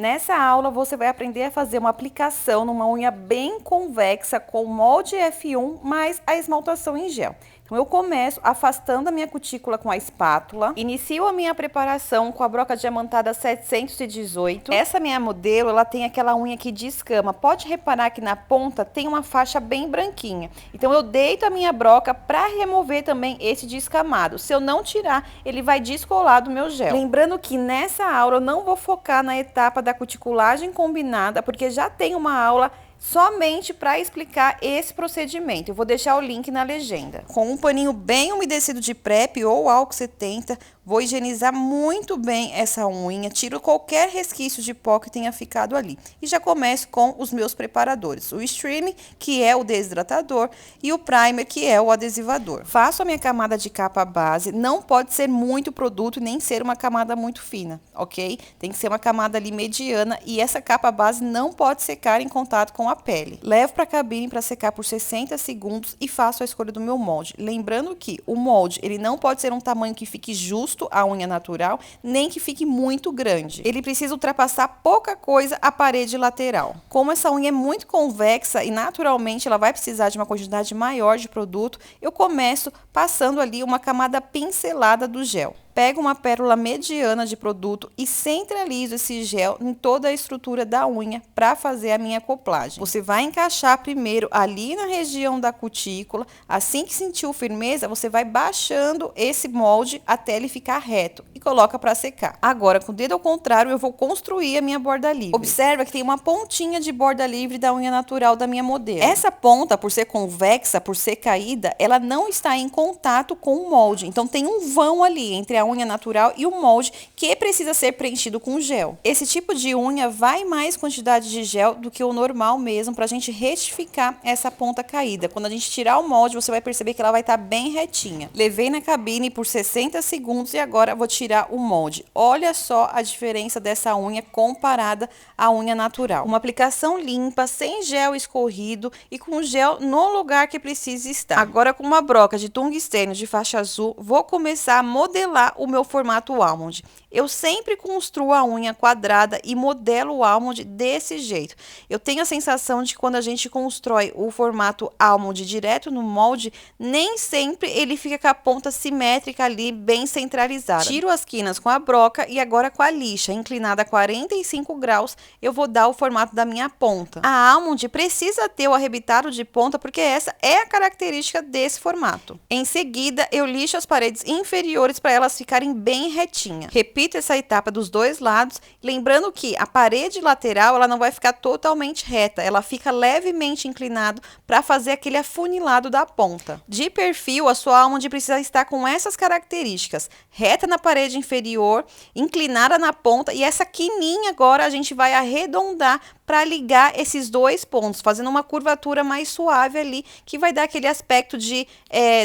Nessa aula você vai aprender a fazer uma aplicação numa unha bem convexa com molde F1 mais a esmaltação em gel. Então eu começo afastando a minha cutícula com a espátula, inicio a minha preparação com a broca diamantada 718. Essa minha modelo, ela tem aquela unha que descama. Pode reparar que na ponta tem uma faixa bem branquinha. Então eu deito a minha broca para remover também esse descamado. Se eu não tirar, ele vai descolar do meu gel. Lembrando que nessa aula eu não vou focar na etapa da cuticulagem combinada, porque já tem uma aula somente para explicar esse procedimento. Eu vou deixar o link na legenda. Com um paninho bem umedecido de PREP ou álcool 70, vou higienizar muito bem essa unha, tiro qualquer resquício de pó que tenha ficado ali. E já começo com os meus preparadores. O Stream, que é o desidratador, e o Primer, que é o adesivador. Faço a minha camada de capa base, não pode ser muito produto nem ser uma camada muito fina, ok? Tem que ser uma camada ali mediana e essa capa base não pode secar em contato com a pele. Levo para a cabine para secar por 60 segundos e faço a escolha do meu molde. Lembrando que o molde, ele não pode ser um tamanho que fique justo à unha natural, nem que fique muito grande. Ele precisa ultrapassar pouca coisa a parede lateral. Como essa unha é muito convexa e naturalmente ela vai precisar de uma quantidade maior de produto, eu começo passando ali uma camada pincelada do gel. Pego uma pérola mediana de produto e centralizo esse gel em toda a estrutura da unha para fazer a minha acoplagem. Você vai encaixar primeiro ali na região da cutícula. Assim que sentiu firmeza, você vai baixando esse molde até ele ficar reto e coloca para secar. Agora, com o dedo ao contrário, eu vou construir a minha borda livre. Observa que tem uma pontinha de borda livre da unha natural da minha modelo. Essa ponta, por ser convexa, por ser caída, ela não está em contato com o molde. Então tem um vão ali entre a unha natural e o molde que precisa ser preenchido com gel. Esse tipo de unha vai mais quantidade de gel do que o normal mesmo para a gente retificar essa ponta caída. Quando a gente tirar o molde, você vai perceber que ela vai estar bem retinha. Levei na cabine por 60 segundos e agora vou tirar o molde. Olha só a diferença dessa unha comparada à unha natural. Uma aplicação limpa, sem gel escorrido e com gel no lugar que precisa estar. Agora, com uma broca de tungstênio de faixa azul, vou começar a modelar o meu formato almond. Eu sempre construo a unha quadrada e modelo o almond desse jeito. Eu tenho a sensação de que quando a gente constrói o formato almond direto no molde, nem sempre ele fica com a ponta simétrica ali, bem centralizada. Tiro as quinas com a broca e agora com a lixa, inclinada a 45 graus, eu vou dar o formato da minha ponta. A almond precisa ter o arrebitado de ponta, porque essa é a característica desse formato. Em seguida, eu lixo as paredes inferiores para elas ficarem bem retinhas. Repito essa etapa dos dois lados, lembrando que a parede lateral ela não vai ficar totalmente reta, ela fica levemente inclinado para fazer aquele afunilado da ponta. De perfil, a sua almond precisa estar com essas características: reta na parede inferior, inclinada na ponta, e essa quininha agora a gente vai arredondar para ligar esses dois pontos, fazendo uma curvatura mais suave ali, que vai dar aquele aspecto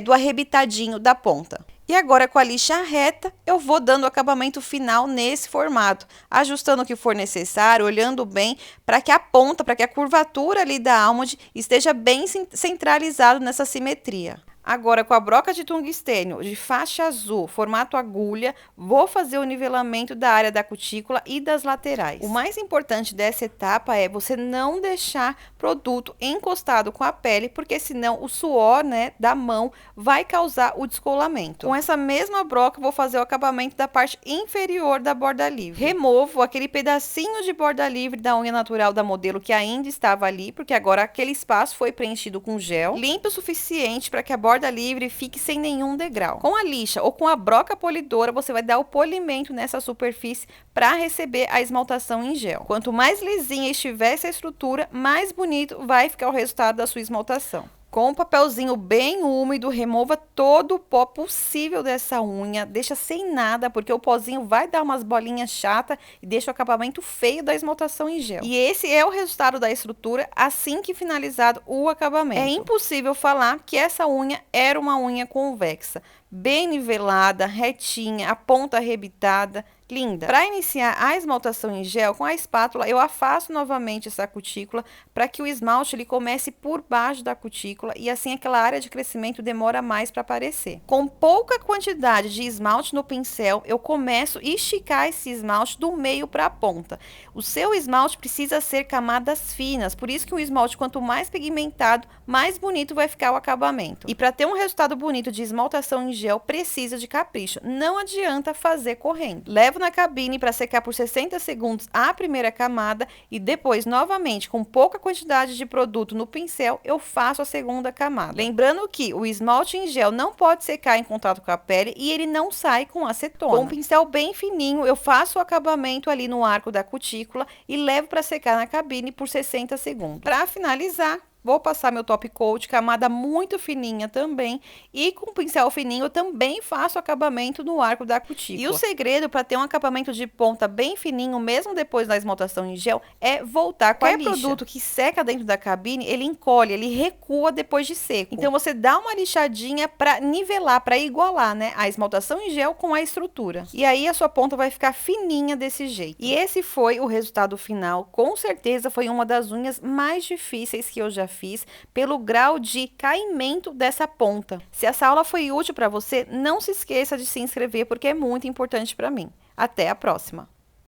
do arrebitadinho da ponta. E agora, com a lixa reta, eu vou dando o acabamento final nesse formato, ajustando o que for necessário, olhando bem para que a ponta, para que a curvatura ali da almond esteja bem centralizado nessa simetria. Agora, com a broca de tungstênio de faixa azul, formato agulha, vou fazer o nivelamento da área da cutícula e das laterais. O mais importante dessa etapa é você não deixar produto encostado com a pele, porque senão o suor, da mão vai causar o descolamento. Com essa mesma broca, vou fazer o acabamento da parte inferior da borda livre. Removo aquele pedacinho de borda livre da unha natural da modelo que ainda estava ali, porque agora aquele espaço foi preenchido com gel. Limpo o suficiente para que a borda livre fique sem nenhum degrau. Com a lixa ou com a broca polidora, você vai dar o polimento nessa superfície para receber a esmaltação em gel. Quanto mais lisinha estiver essa estrutura, mais bonito vai ficar o resultado da sua esmaltação. Com um papelzinho bem úmido, remova todo o pó possível dessa unha, deixa sem nada, porque o pozinho vai dar umas bolinhas chatas e deixa o acabamento feio da esmaltação em gel. E esse é o resultado da estrutura assim que finalizado o acabamento. É impossível falar que essa unha era uma unha convexa. bem nivelada, retinha, a ponta arrebitada, linda. Para iniciar a esmaltação em gel, com a espátula eu afasto novamente essa cutícula para que o esmalte ele comece por baixo da cutícula e assim aquela área de crescimento demora mais para aparecer. Com pouca quantidade de esmalte no pincel, eu começo a esticar esse esmalte do meio para a ponta. O seu esmalte precisa ser camadas finas, por isso que o esmalte quanto mais pigmentado, mais bonito vai ficar o acabamento. E para ter um resultado bonito de esmaltação em gel, precisa de capricho. Não adianta fazer correndo. Levo na cabine para secar por 60 segundos a primeira camada e depois, novamente, com pouca quantidade de produto no pincel, eu faço a segunda camada. Lembrando que o esmalte em gel não pode secar em contato com a pele e ele não sai com acetona. Com um pincel bem fininho, eu faço o acabamento ali no arco da cutícula e levo para secar na cabine por 60 segundos. Para finalizar, vou passar meu top coat, camada muito fininha também. E com pincel fininho eu também faço acabamento no arco da cutícula. E o segredo para ter um acabamento de ponta bem fininho, mesmo depois da esmaltação em gel, é voltar com a lixa. Qualquer produto que seca dentro da cabine, ele encolhe, ele recua depois de seco. Então você dá uma lixadinha para nivelar, para igualar, né, a esmaltação em gel com a estrutura. E aí a sua ponta vai ficar fininha desse jeito. E esse foi o resultado final. Com certeza foi uma das unhas mais difíceis que eu já fiz pelo grau de caimento dessa ponta. Se essa aula foi útil para você, não se esqueça de se inscrever porque é muito importante para mim. Até a próxima!